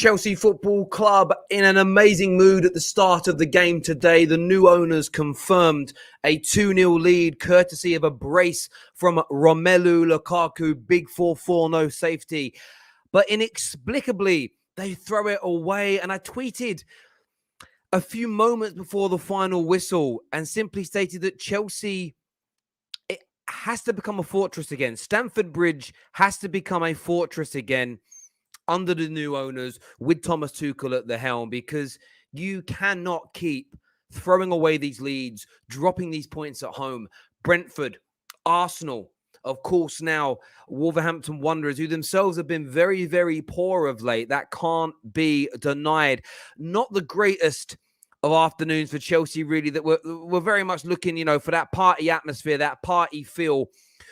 Chelsea Football Club in an amazing mood at the start of the game today. The new owners confirmed a 2-0 lead courtesy of a brace from Romelu Lukaku. Big 4-4, no safety. But inexplicably, they throw it away. And I tweeted a few moments before the final whistle and simply stated that Chelsea, it has to become a fortress again. Stamford Bridge has to become a fortress again under the new owners with Thomas Tuchel at the helm, because you cannot keep throwing away these leads, dropping these points at home. Brentford, Arsenal, of course, now Wolverhampton Wanderers, who themselves have been very, very poor of late. That can't be denied. Not the greatest of afternoons for Chelsea, really, that were very much looking, for that party atmosphere, that party feel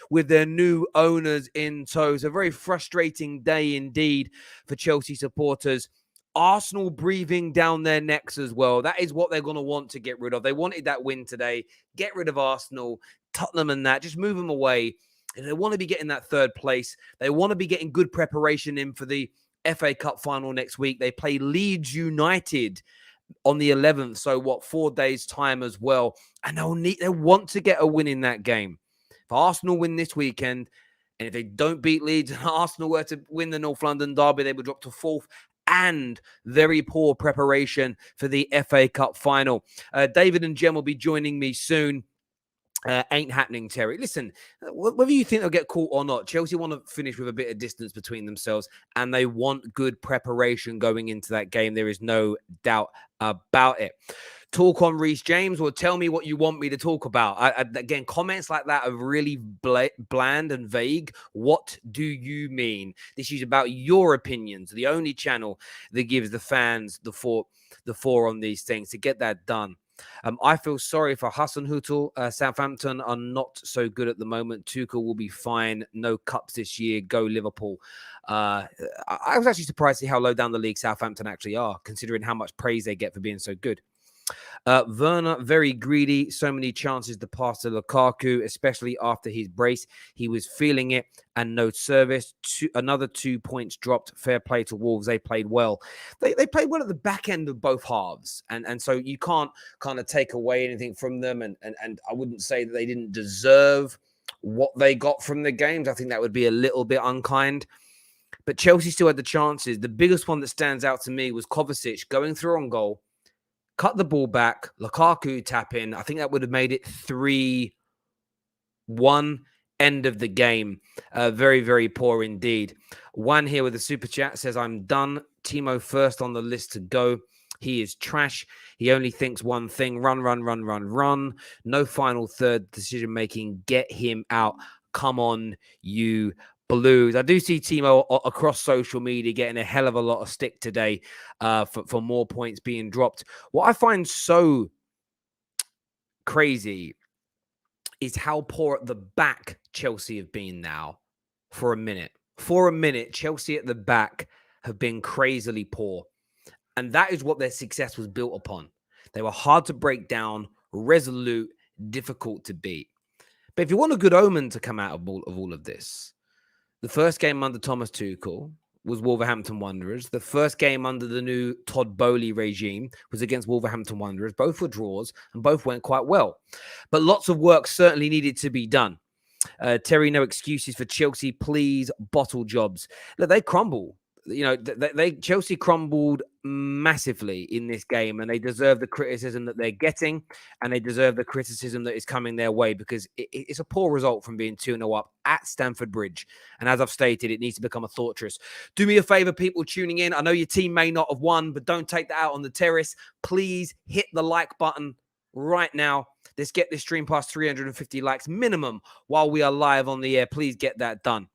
with their new owners in tow. It's a very frustrating day indeed for Chelsea supporters. Arsenal breathing down their necks as well. That is what they're going to want to get rid of. They wanted that win today. Get rid of Arsenal, Tottenham and that. Just move them away. And they want to be getting that third place. They want to be getting good preparation in for the FA Cup final next week. They play Leeds United on the 11th. So 4 days time as well. And they want to get a win in that game. If Arsenal win this weekend, and if they don't beat Leeds and Arsenal were to win the North London derby, they would drop to fourth, and very poor preparation for the FA Cup final. David and Jem will be joining me soon. Ain't happening, Terry. Listen, whether you think they'll get caught or not, Chelsea want to finish with a bit of distance between themselves, and they want good preparation going into that game. There is no doubt about it. Talk on Reece James, or tell me what you want me to talk about. Again, comments like that are really bland and vague. What do you mean? This is about your opinions. The only channel that gives the fans the four on these things. To get that done, I feel sorry for Hassan Hutel. Southampton are not so good at the moment. Tuchel will be fine. No cups this year. Go Liverpool. I was actually surprised to see how low down the league Southampton actually are, considering how much praise they get for being so good. Werner, very greedy. So many chances to pass to Lukaku, especially after his brace. He was feeling it, and no service. Another 2 points dropped. Fair play to Wolves. They played well. They played well at the back end of both halves. And so you can't kind of take away anything from them. And I wouldn't say that they didn't deserve what they got from the games. I think that would be a little bit unkind. But Chelsea still had the chances. The biggest one that stands out to me was Kovacic going through on goal. Cut the ball back, Lukaku tap in. I think that would have made it 3-1, end of the game. Very, very poor indeed. One here with a super chat says, I'm done. Timo first on the list to go. He is trash. He only thinks one thing, run. No final third decision making. Get him out. Come on, you Blues. I do see Timo across social media getting a hell of a lot of stick today for more points being dropped. What I find so crazy is how poor at the back Chelsea have been now for a minute. For a minute, Chelsea at the back have been crazily poor. And that is what their success was built upon. They were hard to break down, resolute, difficult to beat. But if you want a good omen to come out of all of this, the first game under Thomas Tuchel was Wolverhampton Wanderers. The first game under the new Todd Boehly regime was against Wolverhampton Wanderers. Both were draws and both went quite well. But lots of work certainly needed to be done. Terry, no excuses for Chelsea. Please, bottle jobs. Look, they crumble. Chelsea crumbled massively in this game, and they deserve the criticism that they're getting, and they deserve the criticism that is coming their way, because it's a poor result from being 2-0 up at Stamford Bridge. And as I've stated, it needs to become a fortress. Do me a favor, people tuning in. I know your team may not have won, but don't take that out on the terrace. Please hit the like button right now. Let's get this stream past 350 likes minimum while we are live on the air. Please get that done.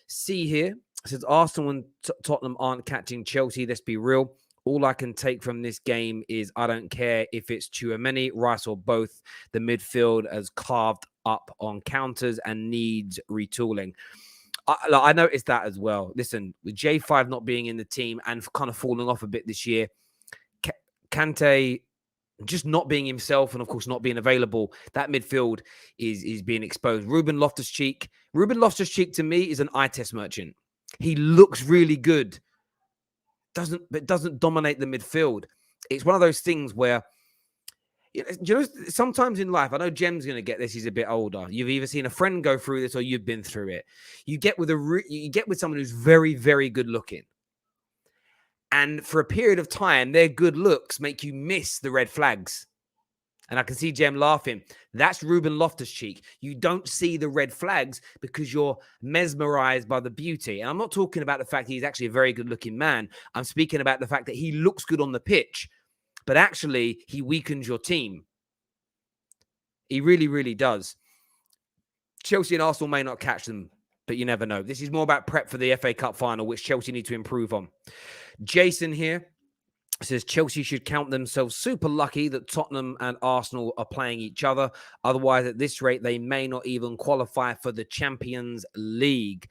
See here. Says Arsenal and Tottenham aren't catching Chelsea. Let's be real. All I can take from this game is I don't care if it's Tchouaméni, Rice, or both. The midfield has carved up on counters and needs retooling. I noticed that as well. Listen, with J5 not being in the team and kind of falling off a bit this year, Kante just not being himself and, of course, not being available, that midfield is being exposed. Ruben Loftus-Cheek to me is an eye test merchant. He looks really good. doesn't dominate the midfield. It's one of those things where, sometimes in life, I know Jem's going to get this. He's a bit older. You've either seen a friend go through this or you've been through it. You get with someone who's very, very good looking. And for a period of time, their good looks make you miss the red flags. And I can see Jem laughing. That's Ruben Loftus-Cheek. You don't see the red flags because you're mesmerized by the beauty. And I'm not talking about the fact he's actually a very good-looking man. I'm speaking about the fact that he looks good on the pitch, but actually he weakens your team. He really, really does. Chelsea and Arsenal may not catch them, but you never know. This is more about prep for the FA Cup final, which Chelsea need to improve on. Jason here says Chelsea should count themselves super lucky that Tottenham and Arsenal are playing each other. Otherwise, at this rate, they may not even qualify for the Champions League.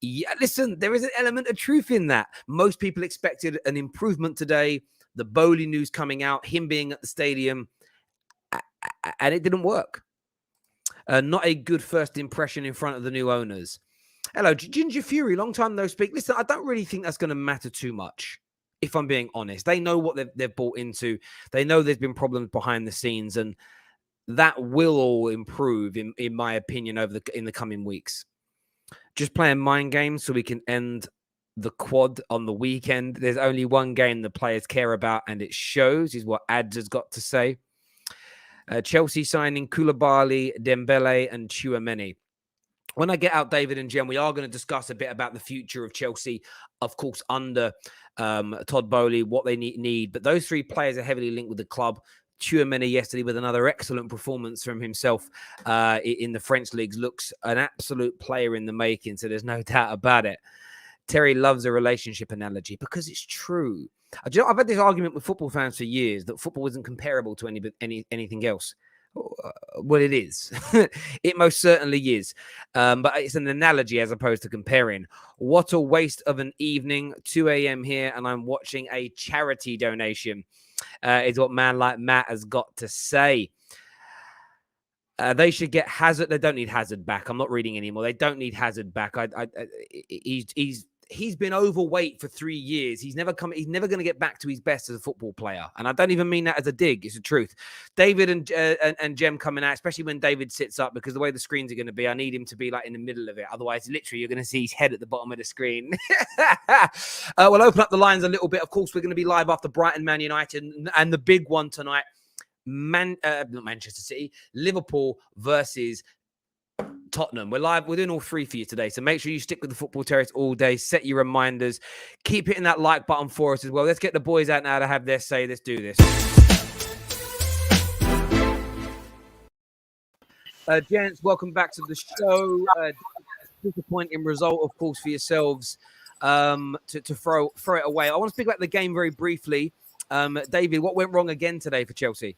Yeah, listen, there is an element of truth in that. Most people expected an improvement today. The Bowley news coming out, him being at the stadium, and it didn't work. Not a good first impression in front of the new owners. Hello, Ginger Fury, long time no speak. Listen, I don't really think that's going to matter too much, if I'm being honest. They know what they've bought into. They know there's been problems behind the scenes, and that will all improve, in my opinion, in the coming weeks. Just playing mind games so we can end the quad on the weekend. There's only one game the players care about, and it shows, is what Ads has got to say. Chelsea signing Koulibaly, Dembele, and Tchouaméni. When I get out David and Jen, we are going to discuss a bit about the future of Chelsea, of course, under Todd Bowley, what they need. But those three players are heavily linked with the club. Tchouaméni yesterday with another excellent performance from himself in the French leagues. Looks an absolute player in the making, so there's no doubt about it. Terry loves a relationship analogy because it's true. I've had this argument with football fans for years that football isn't comparable to anything else. Well, it is. It most certainly is. But it's an analogy as opposed to comparing. What a waste of an evening. 2 a.m. here, and I'm watching a charity donation, is what man like Matt has got to say. They should get Hazard. They don't need Hazard back. I'm not reading anymore. They don't need Hazard back. He's been overweight for 3 years. He's never going to get back to his best as a football player. And I don't even mean that as a dig. It's the truth. David and Jem coming out, especially when David sits up, because the way the screens are going to be, I need him to be like in the middle of it. Otherwise, literally, you're going to see his head at the bottom of the screen. We'll open up the lines a little bit. Of course, we're going to be live after Brighton, Man United, and the big one tonight, not Manchester City, Liverpool versus Tottenham. We're live. We're doing all three for you today. So make sure you stick with the Football Terrace all day. Set your reminders. Keep hitting that like button for us as well. Let's get the boys out now to have their say. Let's do this. Gents, welcome back to the show. Disappointing result, of course, for yourselves to throw it away. I want to speak about the game very briefly. David, what went wrong again today for Chelsea?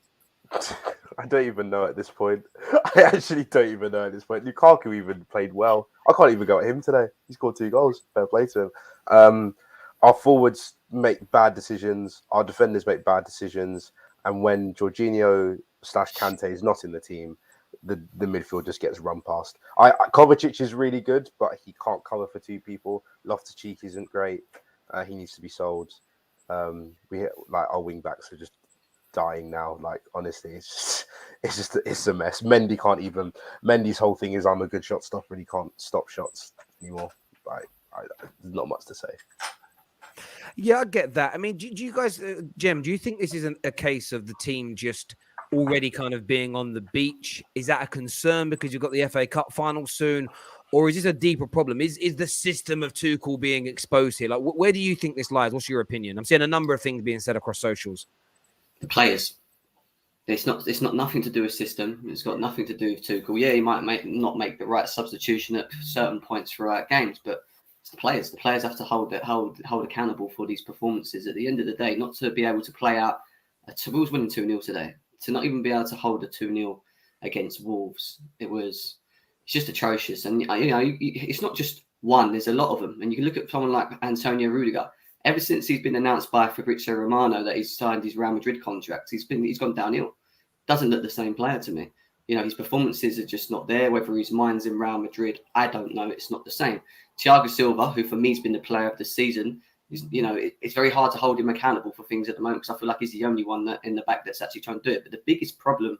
I don't even know at this point. I actually don't even know at this point. Lukaku even played well. I can't even go at him today. He scored 2 goals. Fair play to him. Our forwards make bad decisions. Our defenders make bad decisions. And when Jorginho/Kante is not in the team, the midfield just gets run past. Kovacic is really good, but he can't cover for 2 people. Loftus-Cheek isn't great. He needs to be sold. Our wing backs are just dying now. Like, honestly, it's a mess. Mendy's whole thing is I'm a good shot stopper and he can't stop shots anymore. There's not much to say. Yeah, I get that. I mean, do you guys, Jem, do you think this is a case of the team just already kind of being on the beach? Is that a concern because you've got the FA Cup final soon? Or is this a deeper problem? Is the system of Tuchel being exposed here? Like, where do you think this lies? What's your opinion? I'm seeing a number of things being said across socials. The players. It's not nothing to do with system. It's got nothing to do with Tuchel. Yeah, he might not make the right substitution at certain points throughout games, but it's the players. The players have to hold accountable for these performances. At the end of the day, not to be able to play out. Wolves winning 2-0 today. To not even be able to hold a 2-0 against Wolves, it's just atrocious. And it's not just one. There's a lot of them. And you can look at someone like Antonio Rudiger. Ever since he's been announced by Fabrizio Romano that he's signed his Real Madrid contract, he's gone downhill. Doesn't look the same player to me. His performances are just not there. Whether his mind's in Real Madrid, I don't know. It's not the same. Thiago Silva, who for me has been the player of the season, It's very hard to hold him accountable for things at the moment because I feel like he's the only one that in the back that's actually trying to do it. But the biggest problem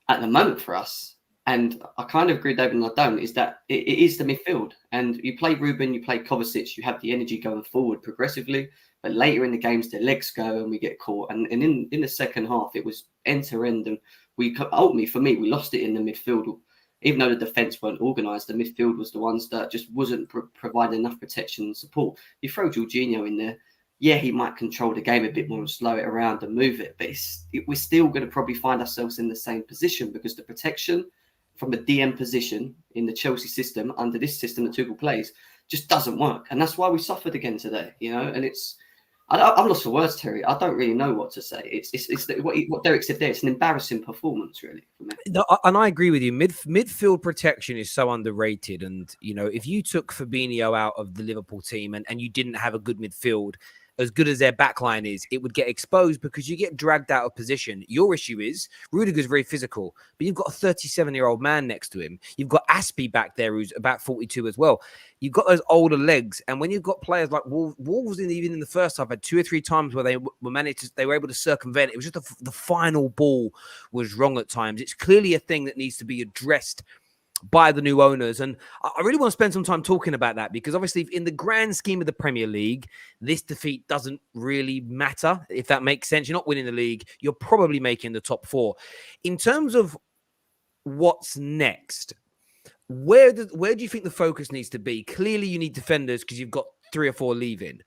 at the moment for us, and I kind of agree, David, and I don't, is that it is the midfield. And you play Ruben, you play Kovacic, you have the energy going forward progressively, but later in the games, the legs go and we get caught. And in the second half, it was end to end. And ultimately, for me, we lost it in the midfield. Even though the defence weren't organised, the midfield was the ones that just wasn't providing enough protection and support. You throw Jorginho in there, yeah, he might control the game a bit more and slow it around and move it, but we're still going to probably find ourselves in the same position because the protection from a DM position in the Chelsea system under this system that Tuchel plays just doesn't work. And that's why we suffered again today, and I'm lost for words, Terry. I don't really know what to say. It's what Derek said there. It's an embarrassing performance, really, for me. No, and I agree with you. Midfield protection is so underrated. And, if you took Fabinho out of the Liverpool team and you didn't have a good midfield, as good as their backline is, it would get exposed because you get dragged out of position. Your issue is Rudiger's very physical, but you've got a 37-year-old man next to him. You've got Aspie back there who's about 42 as well. You've got those older legs. And when you've got players like Wolves, even in the first half, had 2 or 3 times where they were able to circumvent. It was just the final ball was wrong at times. It's clearly a thing that needs to be addressed by the new owners. And I really want to spend some time talking about that because obviously in the grand scheme of the Premier League, this defeat doesn't really matter, if that makes sense. You're not winning the league. You're probably making the top 4. In terms of what's next, where do you think the focus needs to be? Clearly you need defenders because you've got 3 or 4 leaving.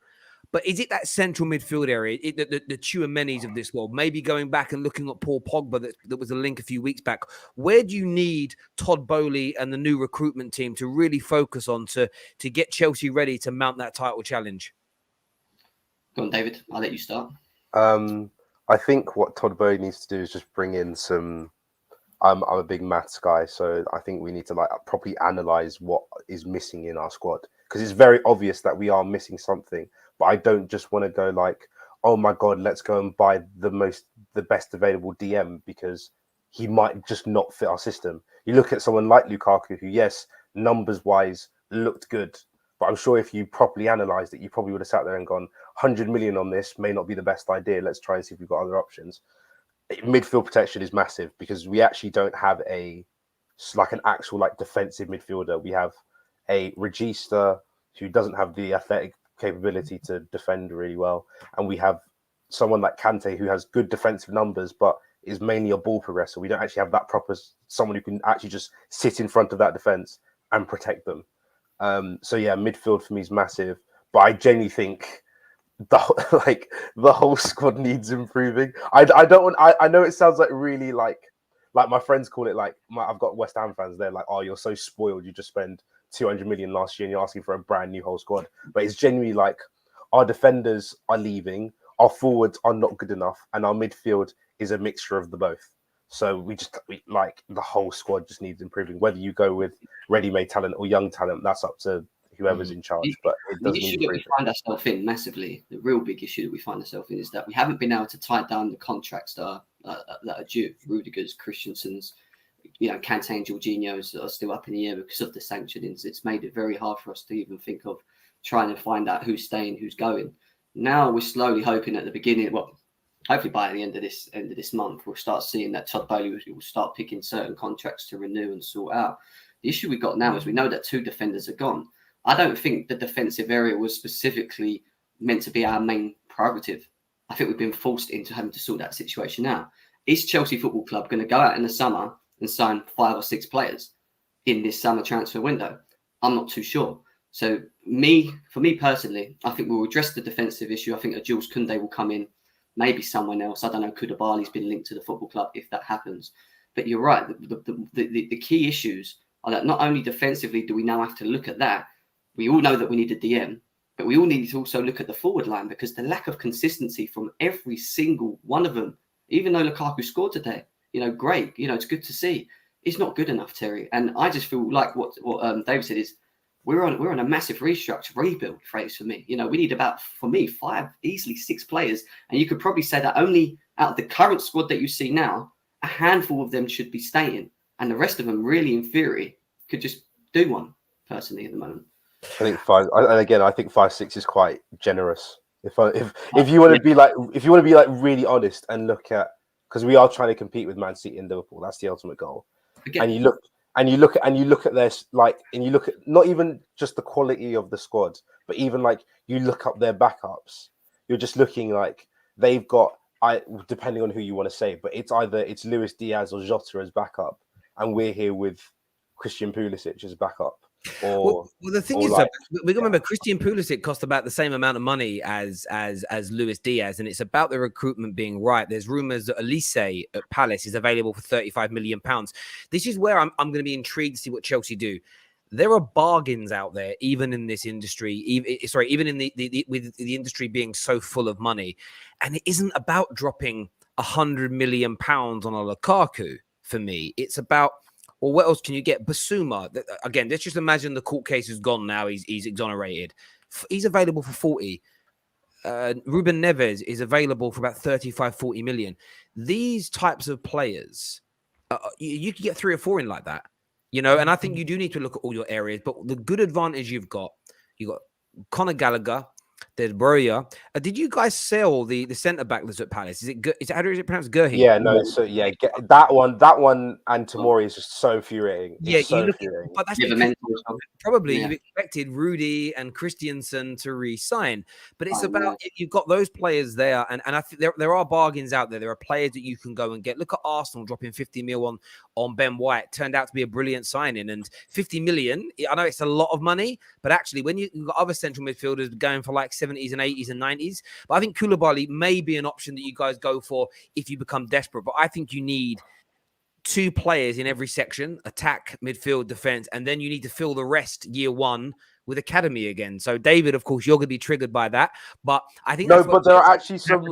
But is it that central midfield area, the Tchouaménis of this world, maybe going back and looking at Paul Pogba, that was a link a few weeks back? Where do you need Todd Bowley and the new recruitment team to really focus on to get Chelsea ready to mount that title challenge? Go on, David. I'll let you start. I think what Todd Bowley needs to do is just bring in some... I'm a big maths guy, so I think we need to properly analyze what is missing in our squad because it's very obvious that we are missing something. But I don't just want to go oh my God, let's go and buy the best available DM because he might just not fit our system. You look at someone like Lukaku, who, yes, numbers wise looked good, but I'm sure if you properly analysed it, you probably would have sat there and gone, 100 million on this may not be the best idea. Let's try and see if we've got other options. Midfield protection is massive because we actually don't have an actual defensive midfielder. We have a Regista who doesn't have the athletic capability to defend really well, and we have someone like Kante who has good defensive numbers but is mainly a ball progressor. We don't actually have that proper someone who can actually just sit in front of that defense and protect them. So yeah, midfield for me is massive, but I genuinely think the whole squad needs improving. I know it sounds really like my friends call it I've got West Ham fans. They're like, oh, you're so spoiled. You just spend 200 million last year and you're asking for a brand new whole squad. But it's genuinely our defenders are leaving, our forwards are not good enough, and our midfield is a mixture of the both. So we the whole squad just needs improving. Whether you go with ready-made talent or young talent, that's up to whoever's in charge. But it does the issue that we find ourselves in massively, the real big issue that we find ourselves in is that we haven't been able to tie down the contracts that are due. Rudiger's, Christensen's, Kante and Jorginho's are still up in the air because of the sanctionings. It's made it very hard for us to even think of trying to find out who's staying, who's going. Now we're slowly hoping at the beginning, hopefully by the end of this month, we'll start seeing that Todd Bowley will start picking certain contracts to renew and sort out. The issue we've got now is we know that 2 defenders are gone. I don't think the defensive area was specifically meant to be our main prerogative. I think we've been forced into having to sort that situation out. Is Chelsea Football Club going to go out in the summer and sign 5 or 6 players in this summer transfer window? I'm not too sure. So for me personally, I think we'll address the defensive issue. I think a Jules Koundé will come in, maybe someone else. I don't know, Koulibaly's been linked to the football club if that happens. But you're right. The key issues are that not only defensively do we now have to look at that, we all know that we need a DM, but we all need to also look at the forward line because the lack of consistency from every single one of them, even though Lukaku scored today, great, it's good to see. It's not good enough, Terry. And I just feel like what David said is we're on a massive rebuild phase for me. We need about, for me, 5, easily 6 players. And you could probably say that only out of the current squad that you see now, a handful of them should be staying. And the rest of them, really, in theory, could just do one, personally, at the moment. I think five. And again, I think 5-6 is quite generous. If you want to be like really honest and look at, because we are trying to compete with Man City and Liverpool, that's the ultimate goal. Again, And you look at this, like, and you look at not even just the quality of the squad, but even like you look up their backups. You're just looking like they've got, depending on who you want to say, but it's Luis Diaz or Jota as backup, and we're here with Christian Pulisic as backup. Well, the thing is, we remember Christian Pulisic cost about the same amount of money as Luis Diaz, and it's about the recruitment being right. There's rumors that Elise at Palace is available for £35 million. This is where I'm going to be intrigued to see what Chelsea do. There are bargains out there, even in this industry. Even in with the industry being so full of money, and it isn't about dropping £100 million on a Lukaku. For me, it's about, well, what else can you get? Basuma, again, let's just imagine the court case is gone now. He's exonerated. He's available for 40. Ruben Neves is available for about 35, 40 million. These types of players, you could get 3 or 4 in like that, and I think you do need to look at all your areas. But the good advantage you got Conor Gallagher. There's Broya. Did you guys sell the centre back that's at Palace? How is it pronounced? Gurhi? Yeah, no. So yeah, that one, and Tomori is just so infuriating. Yeah, it's so infuriating. But that's because probably you expected Rudy and Christiansen to re-sign, but it's about you've got those players there, and I think there are bargains out there. There are players that you can go and get. Look at Arsenal dropping 50 mil on Ben White. Turned out to be a brilliant signing, and 50 million. I know it's a lot of money, but actually, when you've got other central midfielders going for like 70s and 80s and 90s, but I think Koulibaly may be an option that you guys go for if you become desperate. But I think you need 2 players in every section: attack, midfield, defense, and then you need to fill the rest year 1 with academy again. So David, of course, you're going to be triggered by that, but I think but there are actually some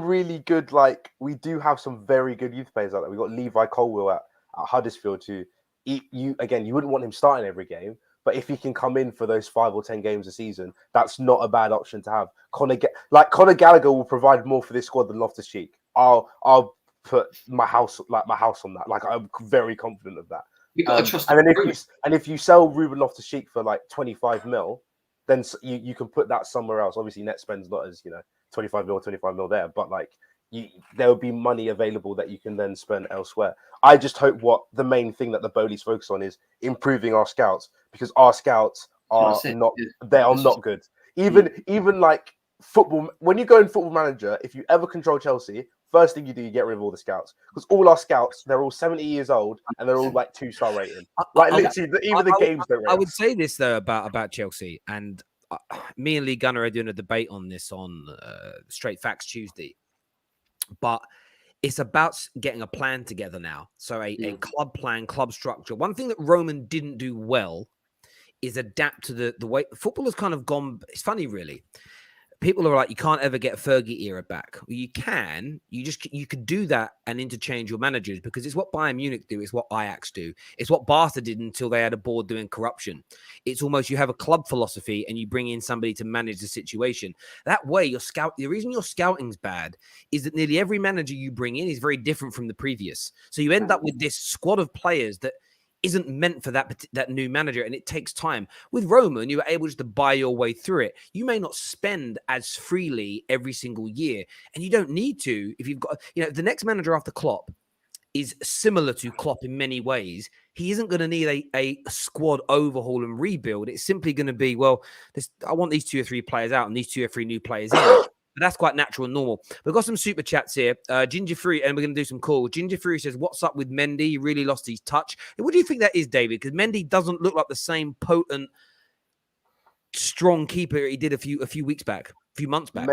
really good, like, we do have some very good youth players out there. We've got Levi Colwill at Huddersfield, who you wouldn't want him starting every game, but if he can come in for those 5 or 10 games a season, that's not a bad option to have. Conor Gallagher will provide more for this squad than Loftus-Cheek. I'll put my house on that. Like, I'm very confident of that. You've got to trust. And then if you sell Ruben Loftus-Cheek for like 25 mil, then you can put that somewhere else. Obviously, net spend's not as 25 mil there, but like there will be money available that you can then spend elsewhere. I just hope the main thing that the Bowleys focus on is improving our scouts, because our scouts are not good. Even like football, when you go in Football Manager, if you ever control Chelsea, first thing you do, you get rid of all the scouts, because all our scouts, they're all 70 years old and they're all like 2-star rating. Like literally, even the games don't rate. I would say this though about Chelsea, and me and Lee Gunner are doing a debate on this on Straight Facts Tuesday, but it's about getting a plan together now. So a club plan, club structure. One thing that Roman didn't do well is adapt to the way football has kind of gone. It's funny, really. People are like, you can't ever get a Fergie era back. Well, you can. You could do that and interchange your managers, because it's what Bayern Munich do. It's what Ajax do. It's what Barca did until they had a board doing corruption. It's almost you have a club philosophy and you bring in somebody to manage the situation. That way, the reason your scouting's bad is that nearly every manager you bring in is very different from the previous. So you end up with this squad of players that isn't meant for that new manager, and it takes time. With Roman, you were able just to buy your way through it. You may not spend as freely every single year, and you don't need to if you've got, the next manager after Klopp is similar to Klopp in many ways. He isn't going to need a squad overhaul and rebuild. It's simply going to be, I want these 2 or 3 players out and these 2 or 3 new players in. But that's quite natural and normal. We've got some super chats here. Ginger Free, and we're going to do some calls. Ginger Free says, what's up with Mendy? He really lost his touch. What do you think that is, David? Because Mendy doesn't look like the same potent, strong keeper he did a few months back.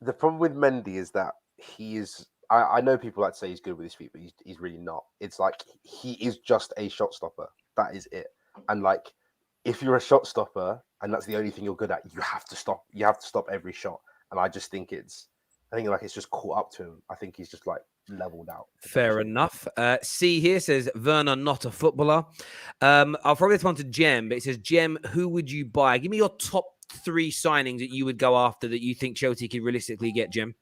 The problem with Mendy is that he is... I know people like to say he's good with his feet, but he's really not. It's like he is just a shot stopper. That is it. And like, if you're a shot stopper and that's the only thing you're good at, you have to stop. You have to stop every shot. And I just think it's just caught up to him. I think he's just like leveled out. Fair enough. C here says Werner not a footballer. I'll probably this one to Jem, but it says Jem, who would you buy? Give me your top 3 signings that you would go after that you think Chelsea could realistically get, Jem.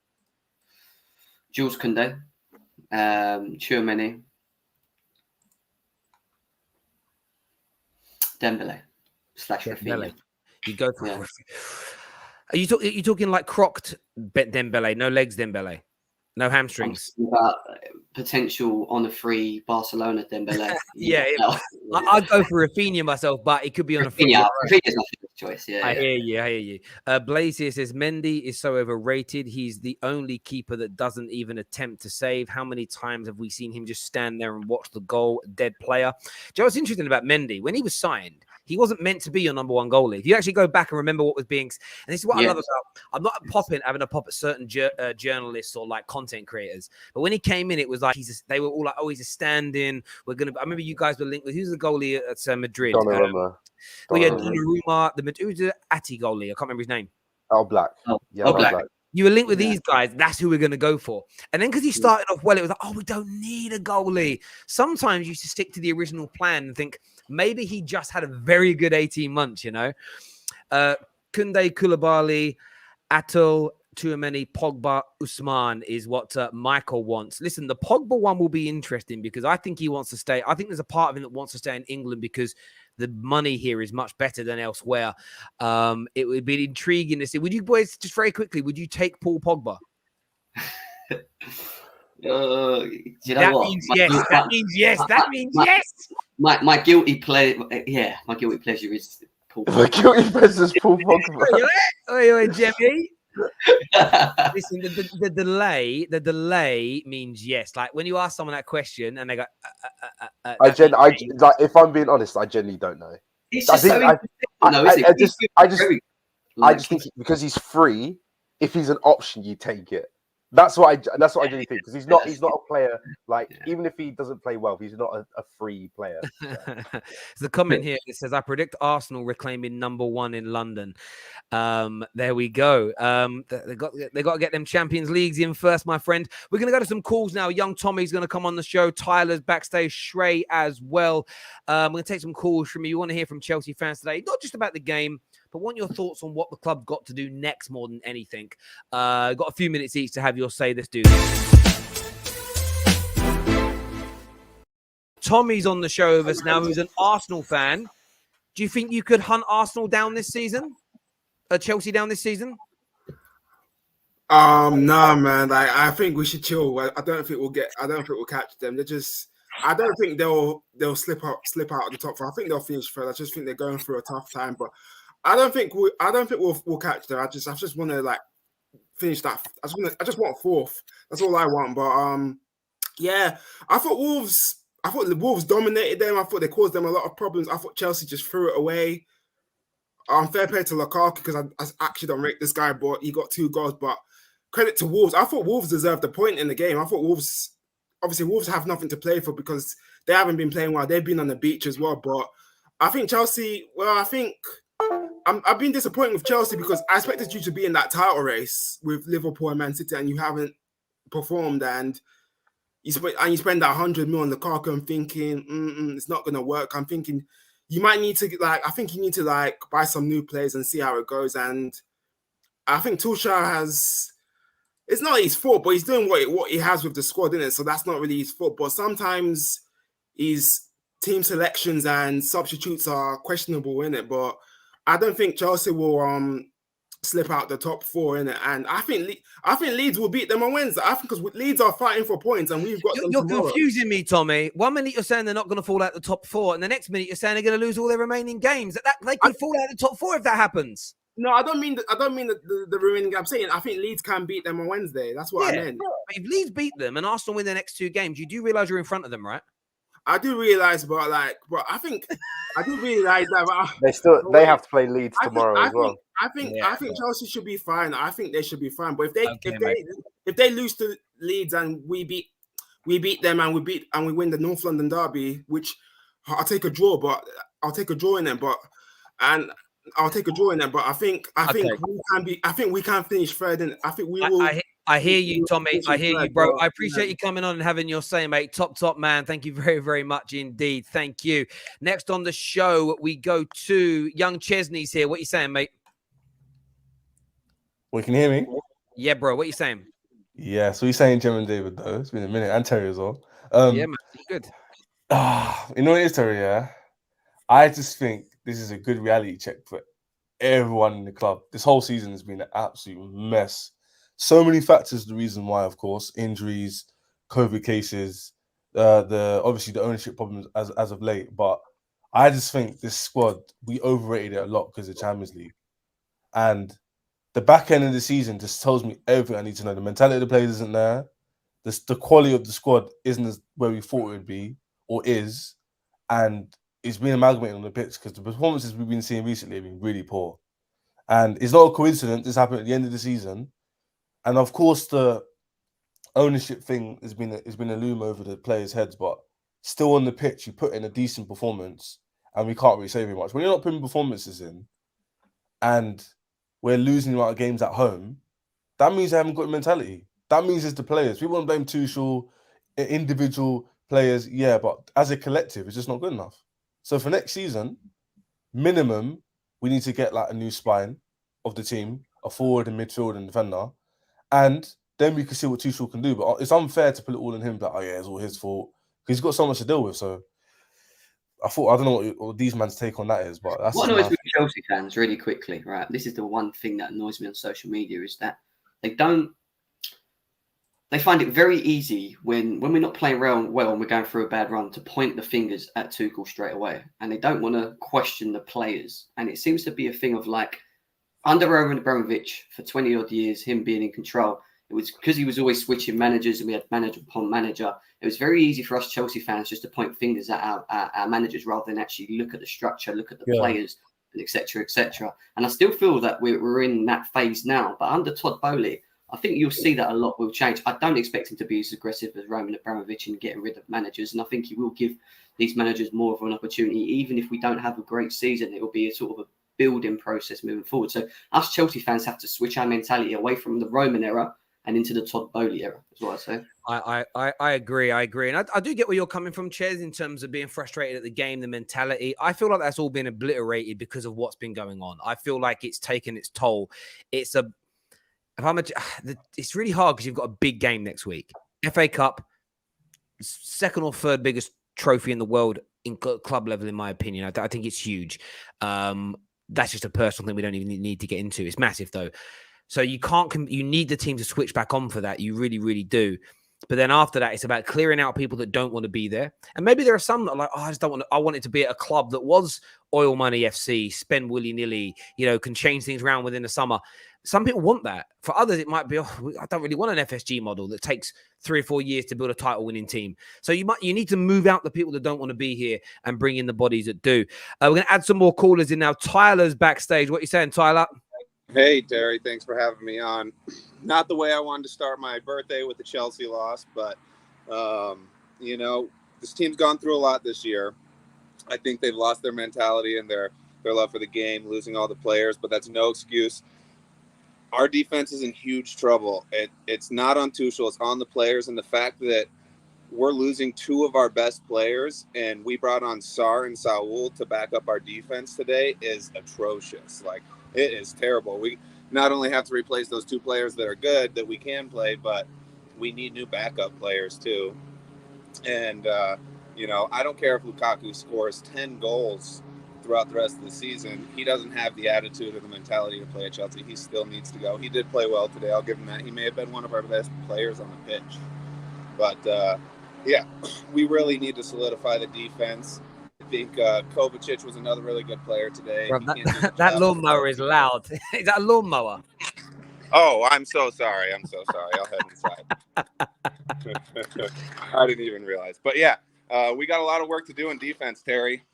Jules Koundé, Tchouaméni, Dembélé. Rafinha. You go for. Yeah. Are you talking like crocked Dembele, no legs Dembele, no I'm hamstrings? talking about potential on a free Barcelona Dembele. Yeah, I'd go for Rafinha myself, but it could be on a free. Rafinha's my first choice. Yeah, I hear you. Blaze here says Mendy is so overrated. He's the only keeper that doesn't even attempt to save. How many times have we seen him just stand there and watch the goal? Dead player. Do you know what's interesting about Mendy? When he was signed, he wasn't meant to be your number one goalie. If you actually go back and remember what was being, and this is what I love about. I'm not having a pop at certain journalists or like content creators, but when he came in, it was like they were all like, "Oh, he's a stand-in." I remember you guys were linked with who's the goalie at Madrid? Donnarumma. Donnarumma, who's the Atti goalie? I can't remember his name. Black. Black. You were linked with these guys. That's who we're going to go for. And then because he started off well, it was like, oh, we don't need a goalie. Sometimes you should stick to the original plan and think maybe he just had a very good 18 months, you know. Kunde, Koulibaly, Atul, Tchouaméni, Pogba, Usman is what Michael wants. Listen, the Pogba one will be interesting because I think he wants to stay. I think there's a part of him that wants to stay in England because the money here is much better than elsewhere. It would be intriguing to see. Would you boys, just very quickly, would you take Paul Pogba? You know that what? Means yes. That means yes. That means yes. My guilty pleasure. Yeah, my guilty pleasure is Paul Pogba. My guilty pleasure is Paul Pogba. Oi, Jimmy. Listen, the delay means yes. Like when you ask someone that question and they go, like if I'm being honest, I genuinely don't know. I just think because he's free, if he's an option, you take it. That's what I really think because he's not a player even if he doesn't play well, he's not a free player. There's a comment here that says I predict Arsenal reclaiming number 1 in London. There we go. They got to get them Champions Leagues in first, my friend. We're gonna go to some calls now. Young Tommy's gonna come on the show. Tyler's backstage, Shrey as well. We're gonna take some calls from you. You want to hear from Chelsea fans today, not just about the game, but want your thoughts on what the club got to do next more than anything. Got a few minutes each to have your say. Let's do this. Tommy's on the show with us now, who's an Arsenal fan. Do you think you could hunt Arsenal down this season? Chelsea down this season? No, man. I think we should chill. I don't think we'll catch them. I don't think they'll slip out of the top 4. I think they'll finish third. I just think they're going through a tough time, but I don't think we'll catch them. I just want to finish that. I just want 4th. That's all I want. But yeah, I thought the Wolves dominated them. I thought they caused them a lot of problems. I thought Chelsea just threw it away. Fair play to Lukaku because I actually don't rate this guy, but he got 2 goals. But credit to Wolves. I thought Wolves deserved a point in the game. I thought Wolves have nothing to play for because they haven't been playing well. They've been on the beach as well. But I think Chelsea. Well, I've been disappointed with Chelsea because I expected you to be in that title race with Liverpool and Man City, and you haven't performed. And you spend that 100 million on Lukaku. I'm thinking it's not going to work. I'm thinking you might need to I think you need to buy some new players and see how it goes. And I think Tuchel has. It's not his fault, but he's doing what he has with the squad, isn't it? So that's not really his fault. But sometimes his team selections and substitutes are questionable, innit? But I don't think Chelsea will slip out the top 4, innit? And I think Leeds will beat them on Wednesday. I think because Leeds are fighting for points and we've got them You're tomorrow. confusing me, Tommy. 1 minute you're saying they're not going to fall out the top 4, and the next minute you're saying they're going to lose all their remaining games. They could fall out the top 4 if that happens. No, I don't mean the remaining. I'm saying I think Leeds can beat them on Wednesday. That's what I meant. If Leeds beat them and Arsenal win their next 2 games, you do realise you're in front of them, right? I do realise, but I think I do realise that they have to play Leeds tomorrow as well. I think Chelsea should be fine. I think they should be fine. But if they lose to Leeds and we beat them and we win the North London derby, which I'll take a draw, but I'll take a draw in them. But I think we can finish third, and I think we will. I hear you, Tommy. I hear you, bro. I appreciate you coming on and having your say, mate. Top man. Thank you very, very much indeed. Thank you. Next on the show, we go to Young Chesney's here. What you saying, mate? Well, can you hear me? Yeah, bro. What you saying? Yeah, so you're saying Jim and David, though. It's been a minute. And Terry as well. Yeah, man. Good. You know what it is, Terry, yeah? I just think this is a good reality check for everyone in the club. This whole season has been an absolute mess. So many factors. The reason why, of course, injuries, COVID cases, obviously the ownership problems as of late. But I just think this squad, we overrated it a lot because of the Champions League, and the back end of the season just tells me everything I need to know. The mentality of the players isn't there. The quality of the squad isn't where we thought it would be or is, and it's been amalgamated on the pitch because the performances we've been seeing recently have been really poor. And it's not a coincidence this happened at the end of the season. And of course, the ownership thing has been a loom over the players' heads, but still on the pitch, you put in a decent performance, and we can't really say very much. When you're not putting performances in, and we're losing a lot of games at home, that means they haven't got the mentality. That means it's the players. People want to blame Tuchel, individual players, yeah, but as a collective, it's just not good enough. So for next season, minimum, we need to get like a new spine of the team, a forward and midfield and defender, and then we can see what Tuchel can do. But it's unfair to put it all on him. But oh yeah, it's all his fault because he's got so much to deal with. So I don't know what these man's take on that is, but that's what annoys me with Chelsea fans really quickly, right? This is the one thing that annoys me on social media is that they find it very easy when we're not playing well and we're going through a bad run to point the fingers at Tuchel straight away. And they don't want to question the players. And it seems to be a thing of like, under Roman Abramovich for 20 odd years, him being in control, it was because he was always switching managers and we had manager upon manager. It was very easy for us Chelsea fans just to point fingers at our managers rather than actually look at the structure, look at the players, etc., etc. And I still feel that we're in that phase now. But under Todd Bowley, I think you'll see that a lot will change. I don't expect him to be as aggressive as Roman Abramovich in getting rid of managers. And I think he will give these managers more of an opportunity. Even if we don't have a great season, it will be a sort of a building process moving forward. So us Chelsea fans have to switch our mentality away from the Roman era and into the Todd Bowley era, is what I say. I agree. And I do get where you're coming from, Ches, in terms of being frustrated at the game, the mentality. I feel like that's all been obliterated because of what's been going on. I feel like it's taken its toll. It's really hard because you've got a big game next week. FA Cup, second or third biggest trophy in the world in club level, in my opinion. I think it's huge. That's just a personal thing we don't even need to get into. It's massive, though. So you need the team to switch back on for that. You really, really do. But then after that, it's about clearing out people that don't want to be there. And maybe there are some that are like, I just don't want to. I want it to be at a club that was oil money FC, spend willy-nilly, can change things around within the summer. Some people want that. For others, it might be, I don't really want an FSG model that takes 3 or 4 years to build a title-winning team. So you need to move out the people that don't want to be here and bring in the bodies that do. We're going to add some more callers in now. Tyler's backstage. What are you saying, Tyler? Hey, Terry. Thanks for having me on. Not the way I wanted to start my birthday with the Chelsea loss, but, this team's gone through a lot this year. I think they've lost their mentality and their love for the game, losing all the players, but that's no excuse. Our defense is in huge trouble. It's not on Tuchel, it's on the players, and the fact that we're losing 2 of our best players, and we brought on Sarr and Saul to back up our defense today is atrocious. Like, it is terrible. We not only have to replace those 2 players that are good, that we can play, but we need new backup players too. And, I don't care if Lukaku scores 10 goals throughout the rest of the season. He doesn't have the attitude or the mentality to play at Chelsea. He still needs to go. He did play well today. I'll give him that. He may have been one of our best players on the pitch. But, we really need to solidify the defense. I think Kovacic was another really good player today. Bro, that lawnmower is loud. Is that a lawnmower? Oh, I'm so sorry. I'll head inside. I didn't even realize. But yeah, we got a lot of work to do in defense, Terry.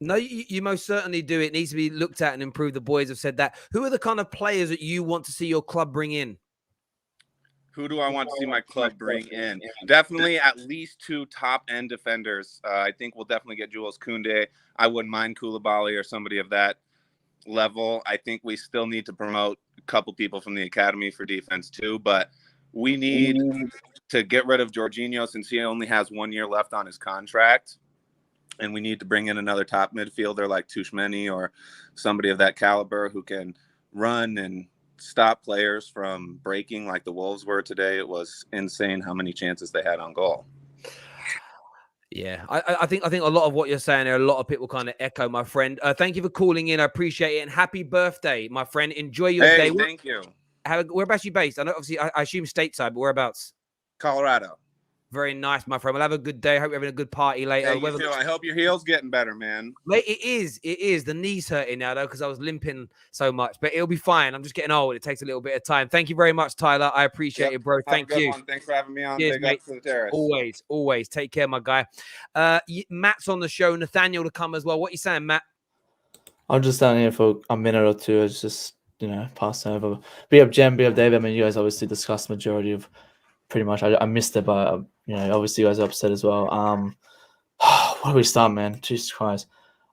No, you most certainly do. It needs to be looked at and improved. The boys have said that. Who are the kind of players that you want to see your club bring in? Who do I want to see my club bring in? Definitely at least 2 top-end defenders. I think we'll definitely get Jules Koundé. I wouldn't mind Koulibaly or somebody of that level. I think we still need to promote a couple people from the academy for defense too, but we need to get rid of Jorginho since he only has 1 year left on his contract. And we need to bring in another top midfielder like Tuchmeni or somebody of that caliber who can run and stop players from breaking like the Wolves were today. It was insane how many chances they had on goal. Yeah, I think a lot of what you're saying there, a lot of people kind of echo, my friend. Thank you for calling in. I appreciate it, and happy birthday, my friend. Enjoy your day. Thank you. Whereabouts you based? I know, obviously, I assume stateside, but whereabouts? Colorado. Very nice, my friend. We'll have a good day. Hope you're having a good party later. Yeah, you too. I hope your heel's getting better, man. Mate, it is. The knee's hurting now, though, because I was limping so much. But it'll be fine. I'm just getting old. It takes a little bit of time. Thank you very much, Tyler. I appreciate it, bro. Thank you. Thanks for having me on. Cheers, Big mate. ups to the terrace. Always. Take care, my guy. Matt's on the show. Nathaniel to come as well. What are you saying, Matt? I'm just down here for a minute or two. It's just, passing over. Be up Jem, be up David. I mean, you guys obviously discussed majority of pretty much. I missed it, but, obviously you guys are upset as well. Where do we start, man? Jesus Christ.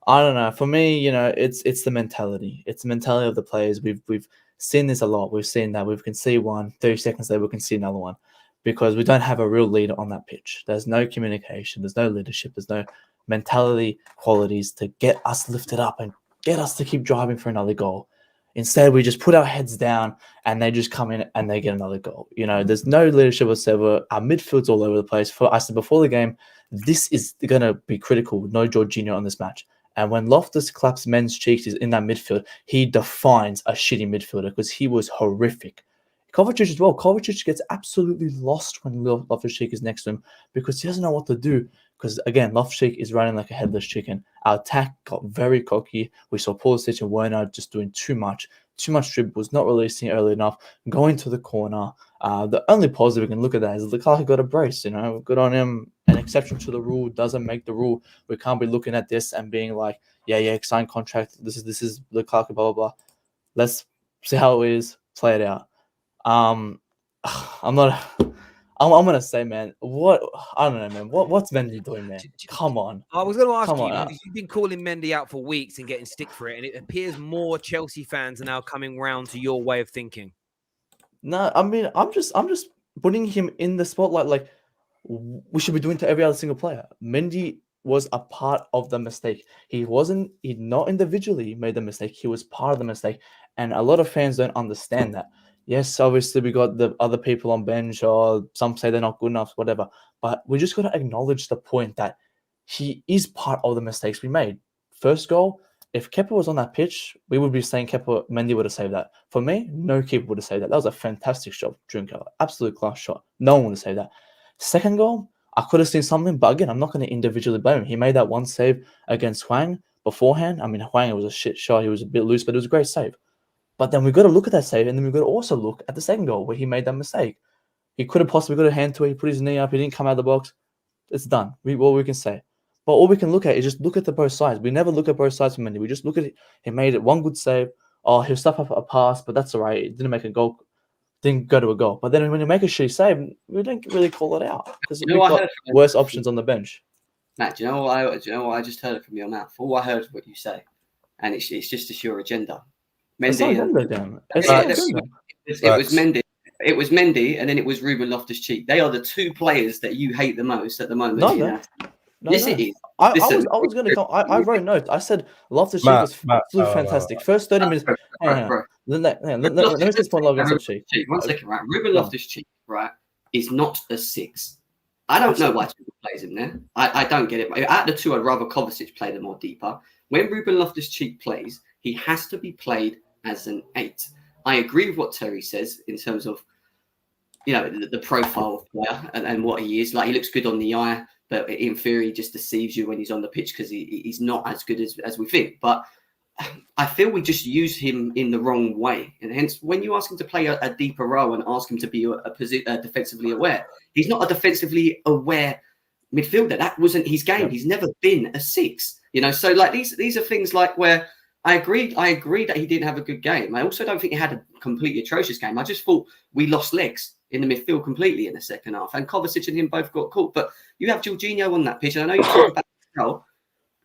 I don't know. For me, it's the mentality. It's the mentality of the players. We've seen this a lot. We've seen that. We can see one, 30 seconds later, we can see another one. Because we don't have a real leader on that pitch. There's no communication. There's no leadership. There's no mentality qualities to get us lifted up and get us to keep driving for another goal. Instead, we just put our heads down and they just come in and they get another goal. There's no leadership whatsoever. Our midfield's all over the place. I said before the game, this is going to be critical. No Jorginho on this match. And when Loftus claps men's cheeks in that midfield, he defines a shitty midfielder because he was horrific. Kovacic as well. Kovacic gets absolutely lost when Loftus-Cheek is next to him because he doesn't know what to do. Because, again, Loftus-Cheek is running like a headless chicken. Our attack got very cocky. We saw Pulisic and Werner just doing too much dribbles, not releasing early enough, going to the corner. The only positive we can look at that is Lukaku got a brace, good on him. An exception to the rule doesn't make the rule. We can't be looking at this and being like, yeah, sign contract. This is Lukaku, blah, blah, blah. Let's see how it is, play it out. I'm gonna say, man, I don't know, man. What's Mendy doing, man? Come on. I was going to ask you, because you've been calling Mendy out for weeks and getting stick for it, and it appears more Chelsea fans are now coming round to your way of thinking. No, I mean, I'm just putting him in the spotlight like we should be doing to every other single player. Mendy was a part of the mistake. He not individually made the mistake. He was part of the mistake, and a lot of fans don't understand that. Yes, obviously we got the other people on bench, or some say they're not good enough, whatever. But we just got to acknowledge the point that he is part of the mistakes we made. First goal, if Kepa was on that pitch, we would be saying Mendy would have saved that. For me, no keeper would have saved that. That was a fantastic shot, Junker. Absolute class shot. No one would have saved that. Second goal, I could have seen something, but again, I'm not going to individually blame him. He made that one save against Hwang beforehand. I mean, Hwang, it was a shit shot. He was a bit loose, but it was a great save. But then we've got to look at that save, and then we've got to also look at the second goal where he made that mistake. He could have possibly got a hand to it. He put his knee up. He didn't come out of the box. It's done. What we can say. But all we can look at is just look at the both sides. We never look at both sides for Mendy. We just look at it. He made it one good save. Oh, he'll stuff up a pass, but that's all right. It didn't make a goal. Didn't go to a goal. But then when you make a shitty save, we don't really call it out because we've got worse options on the bench. Matt, do you know what I just heard from your mouth? All I heard is what you say, and it's just a sure agenda. Mendy. It was Mendy. It was Mendy, and then it was Ruben Loftus-Cheek. They are the two players that you hate the most at the moment. Yes, it is. I was going to come. I wrote notes. I said Loftus-Cheek flew fantastic. First 30 minutes. Let me just point out Loftus-Cheek. One second, right? Ruben Loftus-Cheek, right, is not a 6. I don't know why Tuchel plays him there. I don't get it. Out of the two, I'd rather Kovacic play them more deeper. When Ruben Loftus-Cheek plays, he has to be played as an 8. I agree with what Terry says in terms of, the profile of player and what he is. Like, he looks good on the eye, but in theory, he just deceives you when he's on the pitch because he's not as good as we think. But I feel we just use him in the wrong way. And hence, when you ask him to play a deeper role and ask him to be a defensively aware, he's not a defensively aware midfielder. That wasn't his game. He's never been a 6. So like these are things like where I agree that he didn't have a good game. I also don't think he had a completely atrocious game. I just thought we lost legs in the midfield completely in the second half, and Kovacic and him both got caught. But you have Jorginho on that pitch, and I know you talk about control.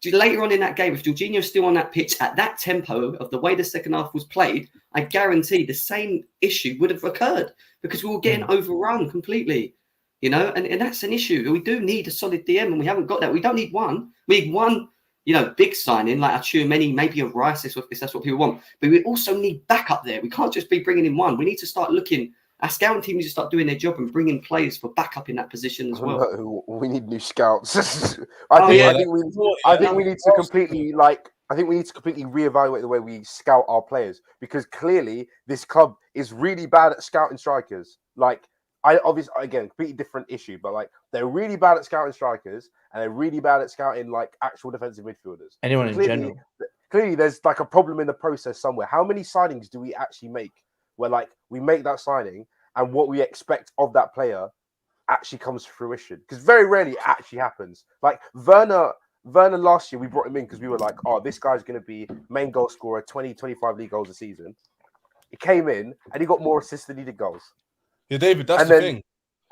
Later on in that game, if Jorginho's still on that pitch at that tempo of the way the second half was played, I guarantee the same issue would have occurred because we were getting overrun completely. And that's an issue. We do need a solid DM, and we haven't got that. We don't need one. We need one, big signing like a Tchouaméni, maybe a Rice, if that's what people want. But we also need backup there. We can't just be bringing in one. We need to start looking Our scouting team needs to start doing their job and bringing players for backup in that position as well. No, we need new scouts. Oh, I think we need to completely reevaluate the way we scout our players, because clearly this club is really bad at scouting strikers. Like, again, completely different issue, but like they're really bad at scouting strikers and they're really bad at scouting like actual defensive midfielders. Anyone in general. Clearly, there's like a problem in the process somewhere. How many signings do we actually make where like we make that signing and what we expect of that player actually comes to fruition? Because very rarely it actually happens. Like Werner last year, we brought him in because we were like, oh, this guy's going to be main goal scorer, 20, 25 league goals a season. He came in and he got more assists than he did goals. Yeah, David, that's the thing.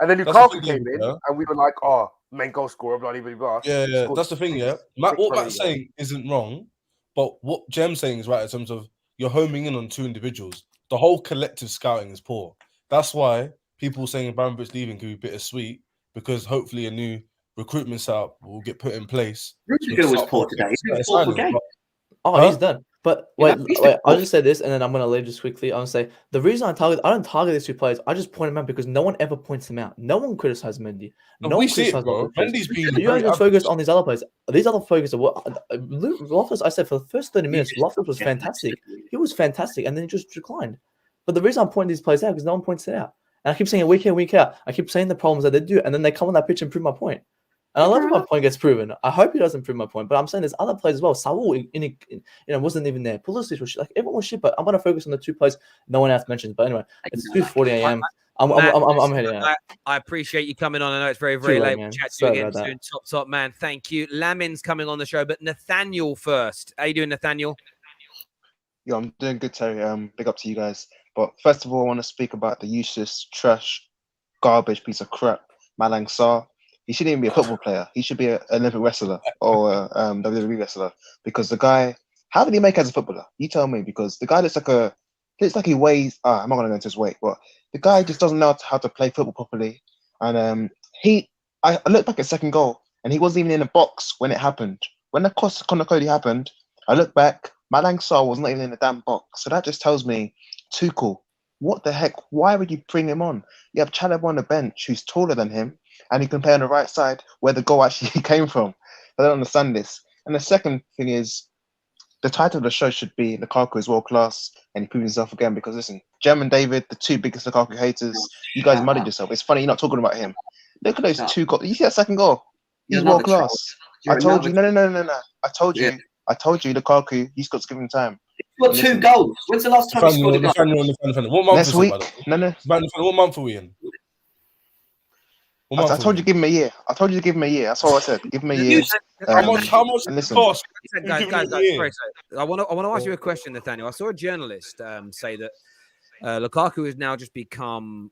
And then Lukaku came in and we were like, oh, main goal scorer, blah, blah, blah. Yeah, that's the thing, yeah. What Matt's saying isn't wrong, but what Jem's saying is right in terms of you're homing in on two individuals. The whole collective scouting is poor. That's why people saying Abramovich leaving could be bittersweet, because hopefully a new recruitment setup will get put in place. Rudiger was poor today. He's done. But wait, I'll just say this, and then I'm going to leave just quickly. I'm going to say the reason I don't target these two players. I just point them out because no one ever points them out. No one criticizes Mendy. No one criticizes Mendy's been. You guys just focus on these other players. These other focus are what Loftus. I said for the first 30 minutes, Loftus was fantastic. He was fantastic, and then he just declined. But the reason I'm pointing these players out because no one points it out, and I keep saying it week in, week out. I keep saying the problems that they do, and then they come on that pitch and prove my point. And I love if my point gets proven. I hope he doesn't prove my point. But I'm saying there's other players as well. Saul, wasn't even there. Pulisic was like everyone was shit. But I'm gonna focus on the two players no one else mentions. But anyway, it's 2:40 a.m. I'm heading out. I appreciate you coming on. I know it's very late. We'll chat to you again soon. Top man. Thank you. Lamin's coming on the show, but Nathaniel first. How you doing, Nathaniel? Yeah, I'm doing good, Terry. Big up to you guys. But first of all, I want to speak about the useless, trash, garbage piece of crap, Malang Sarr. He shouldn't even be a football player. He should be an Olympic wrestler or a WWE wrestler, because the guy, how did he make as a footballer? You tell me, because the guy looks like he weighs. I'm not gonna go into his weight, but the guy just doesn't know how to play football properly. And I looked back at second goal, and he wasn't even in the box when it happened. When the Conor Cody happened, I looked back. Malang Sarr was not even in the damn box. So that just tells me, Tuchel, what the heck? Why would you bring him on? You have Chalobah on the bench who's taller than him, and he can play on the right side where the goal actually came from. I don't understand this. And the second thing is, the title of the show should be Lukaku is world class, and he proved himself again. Because listen, Jem and David, the two biggest Lukaku haters, you guys muddied yourself. It's funny you're not talking about him. Look at those two goals. You see that second goal? He's world class. I told you. No. I told you. Lukaku, he's got to give him time. He's got two goals. When's the last time he scored a goal? What month next week? No. What month are we in? I told you give him a year. That's all I said. Give him a year. How much cost? Guys, sorry. I want to ask you a question, Nathaniel. I saw a journalist say that Lukaku has now just become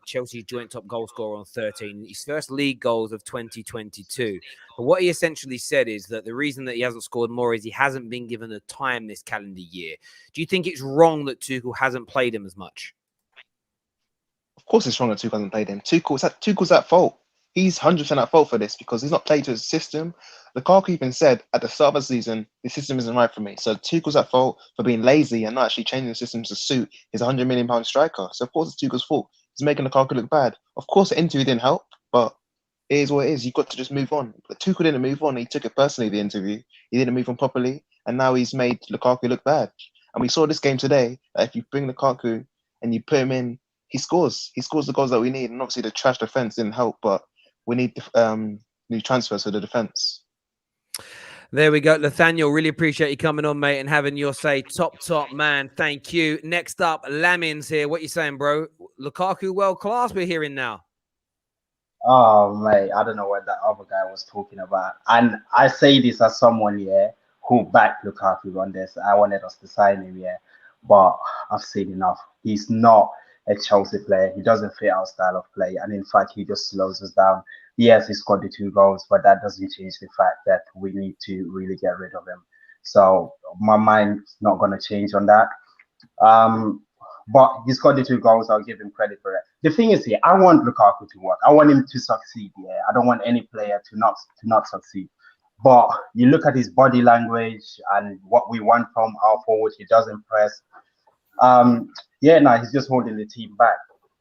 Chelsea's joint top goal scorer on 13, his first league goals of 2022. But what he essentially said is that the reason that he hasn't scored more is he hasn't been given the time this calendar year. Do you think it's wrong that Tuchel hasn't played him as much? Of course it's wrong that Tuchel hasn't played him. Tuchel's at fault. He's 100% at fault for this because he's not played to his system. Lukaku even said at the start of the season, the system isn't right for me. So Tuchel's at fault for being lazy and not actually changing the system to suit his £100 million striker. So of course it's Tuchel's fault. He's making Lukaku look bad. Of course the interview didn't help, but it is what it is. You've got to just move on. But Tuchel didn't move on. He took it personally, the interview. He didn't move on properly. And now he's made Lukaku look bad. And we saw this game today that if you bring Lukaku and you put him in, he scores. He scores the goals that we need. And obviously the trash defense didn't help, but we need new transfers for the defense. There we go. Nathaniel, really appreciate you coming on, mate, and having your say. Top man. Thank you. Next up, Lamin's here. What you saying, bro? Lukaku world class, we're hearing now. Oh, mate, I don't know what that other guy was talking about. And I say this as someone, who backed Lukaku on this. I wanted us to sign him, but I've seen enough. He's not a Chelsea player. He doesn't fit our style of play. And in fact, he just slows us down. Yes, he scored the 2 goals, but that doesn't change the fact that we need to really get rid of him. So my mind's not going to change on that. But he scored the 2 goals. I'll give him credit for it. The thing is here, I want Lukaku to work. I want him to succeed. I don't want any player to not succeed. But you look at his body language and what we want from our forward, he doesn't press. He's just holding the team back.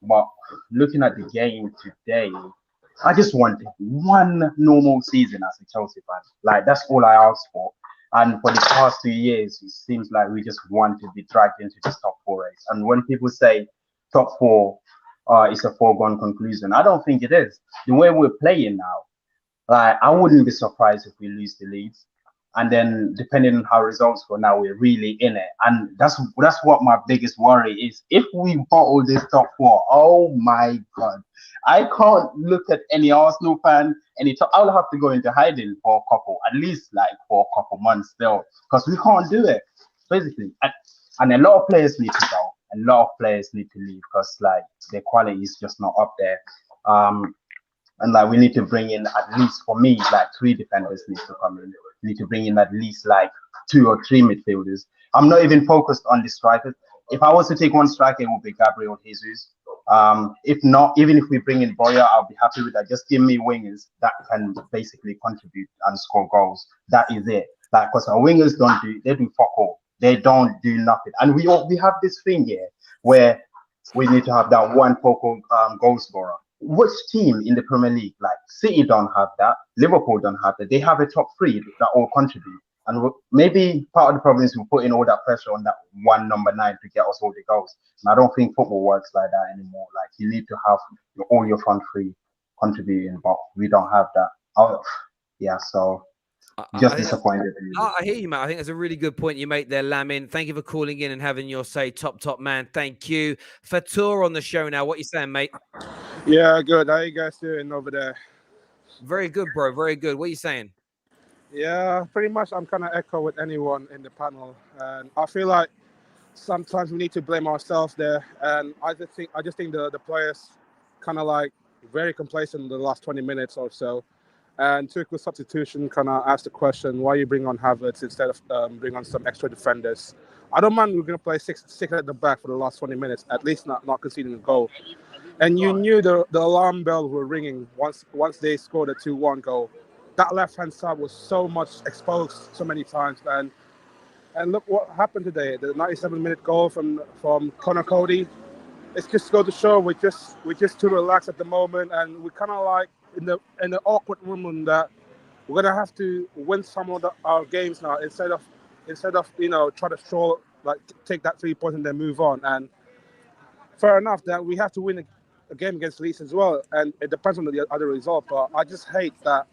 But looking at the game today, I just wanted one normal season as a Chelsea fan. Like, that's all I asked for. And for the past 2 years, it seems like we just want to be dragged into this top four race. And when people say top four is a foregone conclusion, I don't think it is. The way we're playing now, like, I wouldn't be surprised if we lose the leads. And then depending on how results go now, we're really in it. And that's what my biggest worry is. If we bottle this top four, oh my God. I can't look at any Arsenal fan, I'll have to go into hiding for at least for a couple months still, because we can't do it, basically. And a lot of players need to go. A lot of players need to leave because their quality is just not up there. And we need to bring in, at least for me, 3 defenders need to come in. We need to bring in at least 2 or 3 midfielders. I'm not even focused on the strikers. If I was to take one striker, it would be Gabriel Jesus. If not, even if we bring in Boya, I'll be happy with that. Just give me wingers that can basically contribute and score goals. That is it. Because our wingers they do fuck all. They don't do nothing. And we have this thing here where we need to have that one focal goal scorer. Which team in the Premier League, City don't have that, Liverpool don't have that. They have a top 3 that all contribute. And maybe part of the problem is we're putting all that pressure on that one number 9 to get us all the goals. And I don't think football works like that anymore. You need to have all your front 3 contributing, but we don't have that. So just disappointed. I hear you, Matt. I think that's a really good point you make there, Lamin. Thank you for calling in and having your say. Top man. Thank you. Fatur on the show now. What are you saying, mate? Yeah, good. How you guys doing over there? Very good, bro. Very good. What are you saying? Yeah, pretty much I'm kind of echo with anyone in the panel. And I feel like sometimes we need to blame ourselves there. And I just think the players kind of very complacent in the last 20 minutes or so. And Tuchel's substitution kind of asked the question, why you bring on Havertz instead of bring on some extra defenders? I don't mind we're going to play six at the back for the last 20 minutes, at least not conceding a goal. And you knew the alarm bells were ringing once they scored a 2-1 goal. That left-hand side was so much exposed so many times. And look what happened today. The 97-minute goal from Connor Cody. It's just go to show we're just too relaxed at the moment, and we're kind of in the awkward moment that we're gonna have to win some of our games now instead of try to stroll, take that 3 points and then move on. And fair enough that we have to win a game against Leeds as well, and it depends on the other result. But I just hate that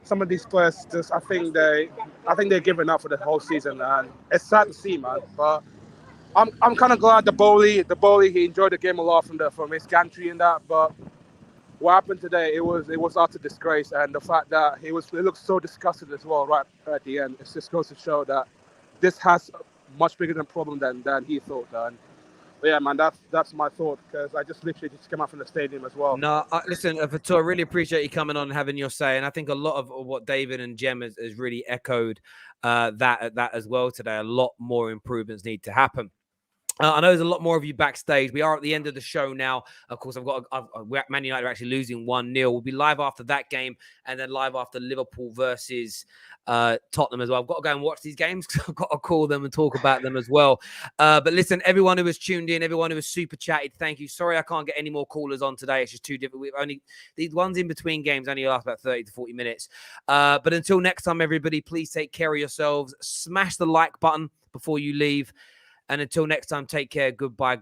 some of these players I think they're giving up for the whole season, and it's sad to see, man. But I'm kind of glad the Bowley he enjoyed the game a lot from his gantry and that. But what happened today, it was utter disgrace, and the fact that he looked so disgusted as well right at the end. It just goes to show that this has much bigger than problem than he thought. And yeah, man, that's my thought, because I just literally just came out from the stadium as well. No, listen, Fatur, really appreciate you coming on and having your say, and I think a lot of what David and Jem has really echoed that as well today. A lot more improvements need to happen. I know there's a lot more of you backstage. We are at the end of the show now. Of course, Man United are actually losing 1-0. We'll be live after that game and then live after Liverpool versus Tottenham as well. I've got to go and watch these games because I've got to call them and talk about them as well. But listen, everyone who has tuned in, everyone who has super chatted, thank you. Sorry I can't get any more callers on today. It's just too difficult. We've only these ones in between games only last about 30 to 40 minutes. But until next time, everybody, please take care of yourselves. Smash the like button before you leave. And until next time, take care. Goodbye.